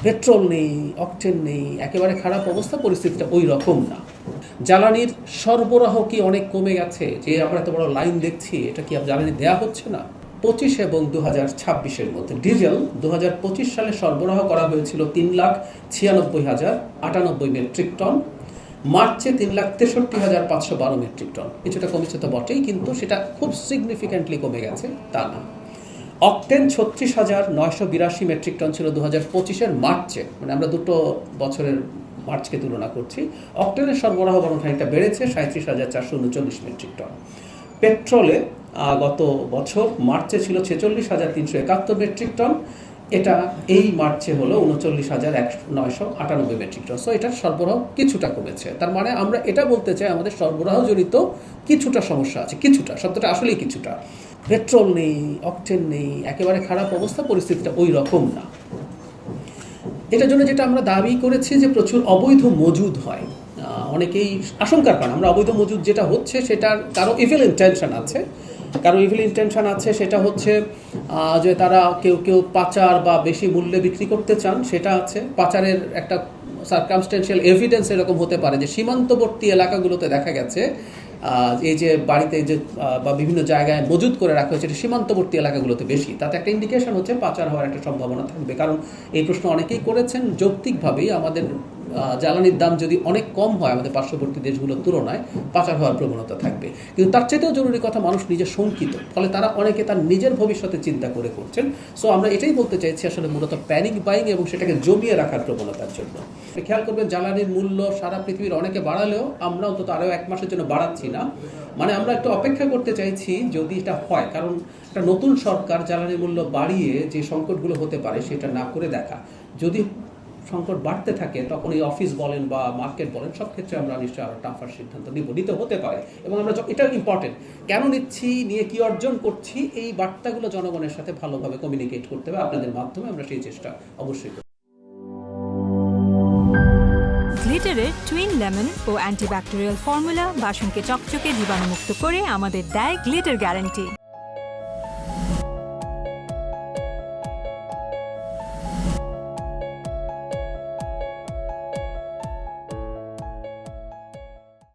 Petrol নেই, octane নেই, একেবারে খারাপ অবস্থা, পরিস্থিতিটা ওই রকম না। জ্বালানির সরবরাহ কি অনেক কমে গেছে? যে আমরা এত বড় লাইন দেখছি, এটা কি জ্বালানি দেওয়া হচ্ছে না? 25 এবং 2026-এর মধ্যে ডিজেল 2025 সালে সরবরাহ করা হয়েছিল 3,96,098 মেট্রিক টন। মার্চে 3,63,512 মেট্রিক টন। কিছুটা কমেছে তো বটেই, কিন্তু সেটা খুব সিগনিফিক্যান্টলি কমে গেছে তা না। অকটেন 36,982 মেট্রিক টন ছিল 2025-এর মার্চে, মানে আমরা দুটো বছরের মার্চকে তুলনা করছি। অকটেনের সরবরাহ বরং খানিকটা বেড়েছে, 37,439 মেট্রিক টন। পেট্রোলে গত বছর মার্চে ছিল 46,371 মেট্রিক টন, এটা এই মার্চে হলো 39,998 মেট্রিক টন। সো এটার সরবরাহ কিছুটা কমেছে। তার মানে আমরা এটা বলতে চাই আমাদের সরবরাহজনিত কিছুটা সমস্যা আছে, কিছুটা, শব্দটা আসলেই কিছুটা। পেট্রোল নেই, অকটেন নেই, একেবারে খারাপ অবস্থা, পরিস্থিতিটা ওই রকম না। এটার জন্য যেটা আমরা দাবি করেছি যে প্রচুর অবৈধ মজুদ হয়। অনেকেই আশঙ্কার কারণ আমরা অবৈধ মজুদ যেটা হচ্ছে সেটার কারো ইভিল ইন্টেনশন আছে, সেটা হচ্ছে যে তারা কেউ কেউ পাচার বা বেশি মূল্যে বিক্রি করতে চান, সেটা আছে। পাচারের একটা সার্কামস্টেন্সিয়াল এভিডেন্স এরকম হতে পারে যে সীমান্তবর্তী এলাকাগুলোতে দেখা গেছে এই যে বাড়িতে যে বা বিভিন্ন জায়গায় মজুদ করে রাখা হয়েছে, এটা সীমান্তবর্তী এলাকাগুলোতে বেশি, তাতে একটা ইন্ডিকেশন হচ্ছে পাচার হওয়ার একটা সম্ভাবনা থাকবে। কারণ এই প্রশ্ন অনেকেই করেছেন যৌক্তিকভাবেই, আমাদের জ্বালানির দাম যদি অনেক কম হয় আমাদের পার্শ্ববর্তী দেশগুলোর তুলনায়, পাচার হওয়ার প্রবণতা থাকবে। কিন্তু তার চাইতেও জরুরি কথা, মানুষ নিজে শঙ্কিত, ফলে তারা অনেকে তার নিজের ভবিষ্যতে চিন্তা করে করছেন। সো আমরা এটাই বলতে চাইছি আসলে মূলত প্যানিক বাইং এবং সেটাকে জমিয়ে রাখার প্রবণতার জন্য। খেয়াল করবেন জ্বালানির মূল্য সারা পৃথিবীর অনেকে বাড়ালেও আমরা অন্তত আরও 1 মাসের জন্য বাড়াচ্ছি না। মানে আমরা একটু অপেক্ষা করতে চাইছি যদি এটা হয়, কারণ একটা নতুন সরকার জ্বালানির মূল্য বাড়িয়ে যে সংকটগুলো হতে পারে সেটা না করে দেখা। যদি সংকট বাড়তে থাকে তখন এই অফিস বলেন বা মার্কেট বলেন, সব ক্ষেত্রে আমরা নিশ্চয়ই আরও টাফার সিদ্ধান্ত নিতে হতে পারে। এবং আমরা এটা ইম্পর্টেন্ট, কেন নিচ্ছি, নিয়ে কি অর্জন করছি, এই বার্তাগুলো জনগণের সাথে ভালোভাবে কমিউনিকেট করতে হবে। আপনাদের মাধ্যমে আমরা সেই চেষ্টা অবশ্যই করব। গ্লিটারের টুইন লেমন ও অ্যান্টিব্যাকটেরিয়াল ফর্মুলা বাসনকে চকচকে জীবাণুমুক্ত করে আমাদের দেয় গ্লিটার গ্যারান্টি।